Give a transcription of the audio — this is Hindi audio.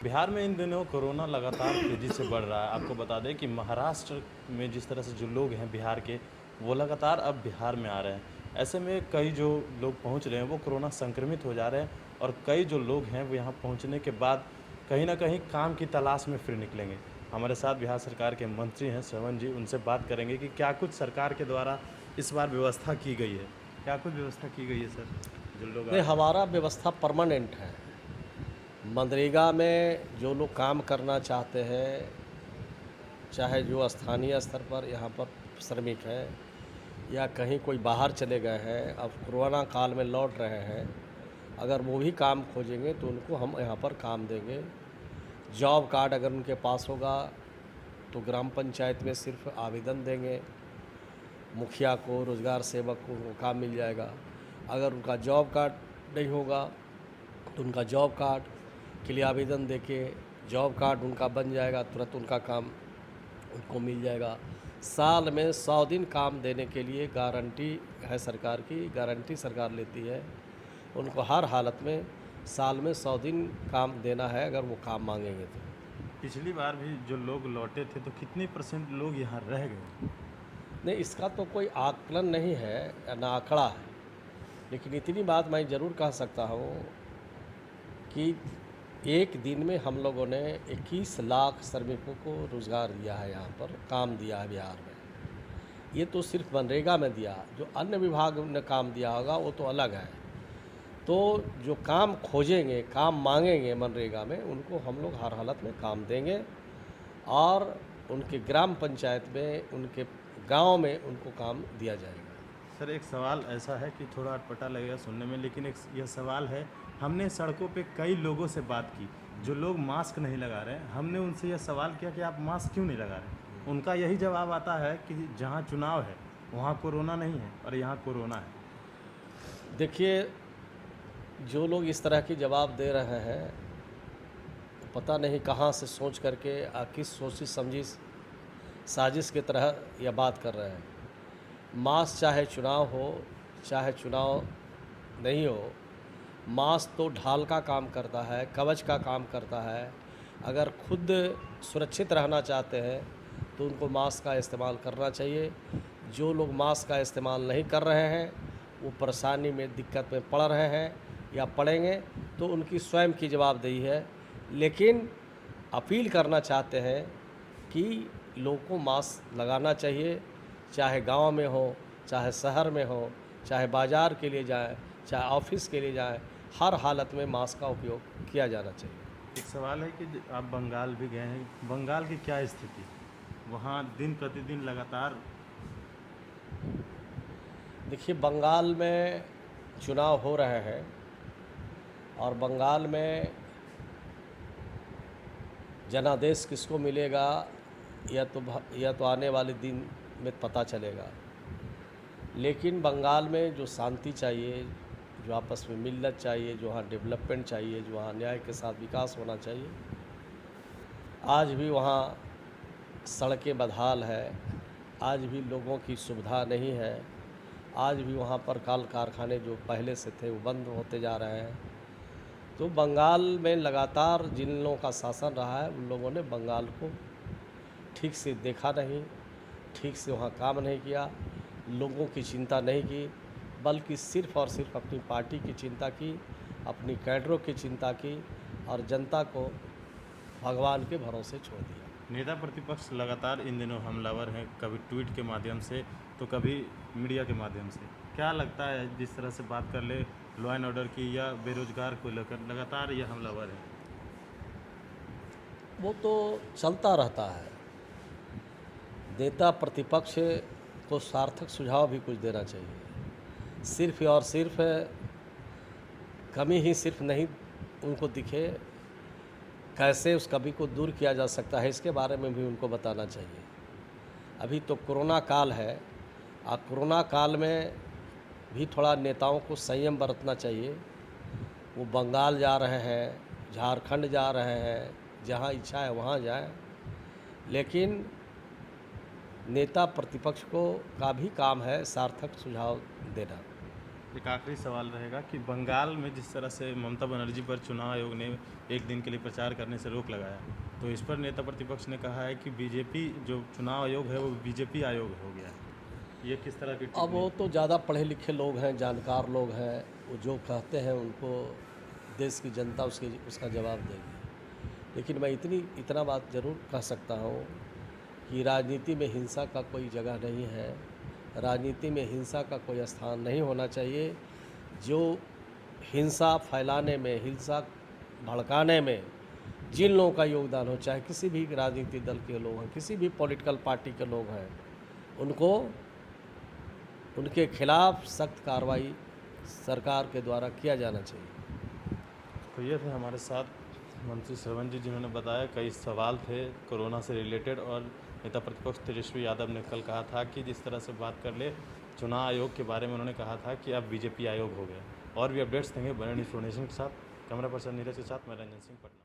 बिहार में इन दिनों कोरोना लगातार तेज़ी से बढ़ रहा है। आपको बता दें कि महाराष्ट्र में जिस तरह से जो लोग हैं बिहार के, वो लगातार अब बिहार में आ रहे हैं। ऐसे में कई जो लोग पहुंच रहे हैं, वो कोरोना संक्रमित हो जा रहे हैं और कई जो लोग हैं, वो यहाँ पहुंचने के बाद कहीं न कहीं काम की तलाश में फिर निकलेंगे। हमारे साथ बिहार सरकार के मंत्री हैं श्रवण जी, उनसे बात करेंगे कि क्या कुछ सरकार के द्वारा इस बार व्यवस्था की गई है? क्या कुछ व्यवस्था की गई है सर, जो लोग आ नहीं, रहे हैं? हमारा व्यवस्था परमानेंट है। मनरेगा में जो लोग काम करना चाहते हैं, चाहे जो स्थानीय स्तर पर यहाँ पर श्रमिक हैं या कहीं कोई बाहर चले गए हैं, अब कोरोना काल में लौट रहे हैं, अगर वो भी काम खोजेंगे तो उनको हम यहाँ पर काम देंगे। जॉब कार्ड अगर उनके पास होगा तो ग्राम पंचायत में सिर्फ आवेदन देंगे, मुखिया को, रोज़गार सेवक को उनको काम मिल जाएगा। अगर उनका जॉब कार्ड नहीं होगा तो उनका जॉब कार्ड के लिए आवेदन देके जॉब कार्ड उनका बन जाएगा, तुरंत उनका काम उनको मिल जाएगा। साल में 100 दिन काम देने के लिए गारंटी है सरकार की, गारंटी सरकार लेती है। उनको हर हालत में साल में 100 दिन काम देना है अगर वो काम मांगेंगे तो। पिछली बार भी जो लोग लौटे थे, तो कितनी परसेंट लोग यहाँ रह गए? नहीं, इसका तो कोई आकलन नहीं है, ना आंकड़ा है, लेकिन इतनी बात मैं ज़रूर कह सकता हूँ कि एक दिन में हम लोगों ने 21 लाख श्रमिकों को रोज़गार दिया है, यहाँ पर काम दिया है बिहार में। ये तो सिर्फ मनरेगा में दिया, जो अन्य विभाग ने काम दिया होगा वो तो अलग है। तो जो काम खोजेंगे, काम मांगेंगे मनरेगा में, उनको हम लोग हर हालत में काम देंगे और उनके ग्राम पंचायत में, उनके गांव में उनको काम दिया जाएगा। सर, एक सवाल ऐसा है कि थोड़ा अटपटा लगेगा सुनने में, लेकिन एक यह सवाल है, हमने सड़कों पे कई लोगों से बात की, जो लोग मास्क नहीं लगा रहे हैं। हमने उनसे यह सवाल किया कि आप मास्क क्यों नहीं लगा रहे? उनका यही जवाब आता है कि जहाँ चुनाव है वहाँ कोरोना नहीं है और यहाँ कोरोना है। देखिए, जो लोग इस तरह की जवाब दे रहे हैं, पता नहीं कहाँ से सोच करके किस सोची समझी साजिश की तरह यह बात कर रहे हैं। मास्क चाहे चुनाव हो, चाहे चुनाव नहीं हो, मास्क तो ढाल का काम करता है, कवच का काम करता है। अगर खुद सुरक्षित रहना चाहते हैं तो उनको मास्क का इस्तेमाल करना चाहिए। जो लोग मास्क का इस्तेमाल नहीं कर रहे हैं, वो परेशानी में, दिक्कत में पड़ रहे हैं या पड़ेंगे, तो उनकी स्वयं की जवाबदेही है। लेकिन अपील करना चाहते हैं कि लोगों को मास्क लगाना चाहिए, चाहे गांव में हो, चाहे शहर में हो, चाहे बाज़ार के लिए जाएं, चाहे ऑफिस के लिए जाएं, हर हालत में मास्क का उपयोग किया जाना चाहिए। एक सवाल है कि आप बंगाल भी गए हैं, बंगाल की क्या स्थिति? वहाँ दिन प्रतिदिन लगातार देखिए, बंगाल में चुनाव हो रहे हैं और बंगाल में जनादेश किसको मिलेगा यह तो आने वाले दिन में पता चलेगा। लेकिन बंगाल में जो शांति चाहिए, जो आपस में मिलत चाहिए, जो वहाँ डेवलपमेंट चाहिए, जो वहाँ न्याय के साथ विकास होना चाहिए, आज भी वहाँ सड़कें बदहाल है, आज भी लोगों की सुविधा नहीं है, आज भी वहाँ पर कल कारखाने जो पहले से थे वो बंद होते जा रहे हैं। तो बंगाल में लगातार जिन लोगों का शासन रहा है, उन लोगों ने बंगाल को ठीक से देखा नहीं, ठीक से वहाँ काम नहीं किया, लोगों की चिंता नहीं की, बल्कि सिर्फ़ और सिर्फ अपनी पार्टी की चिंता की, अपनी कैडरों की चिंता की और जनता को भगवान के भरोसे छोड़ दिया। नेता प्रतिपक्ष लगातार इन दिनों हमलावर हैं, कभी ट्वीट के माध्यम से तो कभी मीडिया के माध्यम से। क्या लगता है, जिस तरह से बात कर ले लॉ एंड ऑर्डर की या बेरोजगार को लेकर, लगातार ये हमलावर है? वो तो चलता रहता है। नेता प्रतिपक्ष को सार्थक सुझाव भी कुछ देना चाहिए। सिर्फ और सिर्फ कमी ही सिर्फ नहीं उनको दिखे, कैसे उस कमी को दूर किया जा सकता है, इसके बारे में भी उनको बताना चाहिए। अभी तो कोरोना काल है, कोरोना काल में भी थोड़ा नेताओं को संयम बरतना चाहिए। वो बंगाल जा रहे हैं, झारखंड जा रहे हैं, जहाँ इच्छा है वहाँ जाएं, लेकिन नेता प्रतिपक्ष को का भी काम है सार्थक सुझाव देना। एक आखिरी सवाल रहेगा कि बंगाल में जिस तरह से ममता बनर्जी पर चुनाव आयोग ने एक दिन के लिए प्रचार करने से रोक लगाया, तो इस पर नेता प्रतिपक्ष ने कहा है कि बीजेपी जो चुनाव आयोग है वो बीजेपी आयोग हो गया है। ये किस तरह की अब टिप्पणी? वो तो ज़्यादा पढ़े लिखे लोग हैं, जानकार लोग हैं, वो जो कहते हैं उनको देश की जनता उसका जवाब देगी। लेकिन मैं इतना बात ज़रूर कह सकता हूँ कि राजनीति में हिंसा का कोई जगह नहीं है, राजनीति में हिंसा का कोई स्थान नहीं होना चाहिए। जो हिंसा फैलाने में, हिंसा भड़काने में जिन लोगों का योगदान हो, चाहे किसी भी राजनीतिक दल के लोग हैं, किसी भी पॉलिटिकल पार्टी के लोग हैं, उनको उनके खिलाफ सख्त कार्रवाई सरकार के द्वारा किया जाना चाहिए। तो ये थे हमारे साथ मंत्री श्रवण जी, जिन्होंने बताया कई सवाल थे कोरोना से रिलेटेड, और नेता प्रतिपक्ष तेजस्वी यादव ने कल कहा था कि जिस तरह से बात कर ले चुनाव आयोग के बारे में, उन्होंने कहा था कि अब बीजेपी आयोग हो गया। और भी अपडेट्स देंगे बने इन्फॉर्मेशन के साथ। कैमरा पर्सन नीरज के साथ मैं रंजन सिंह, पटना।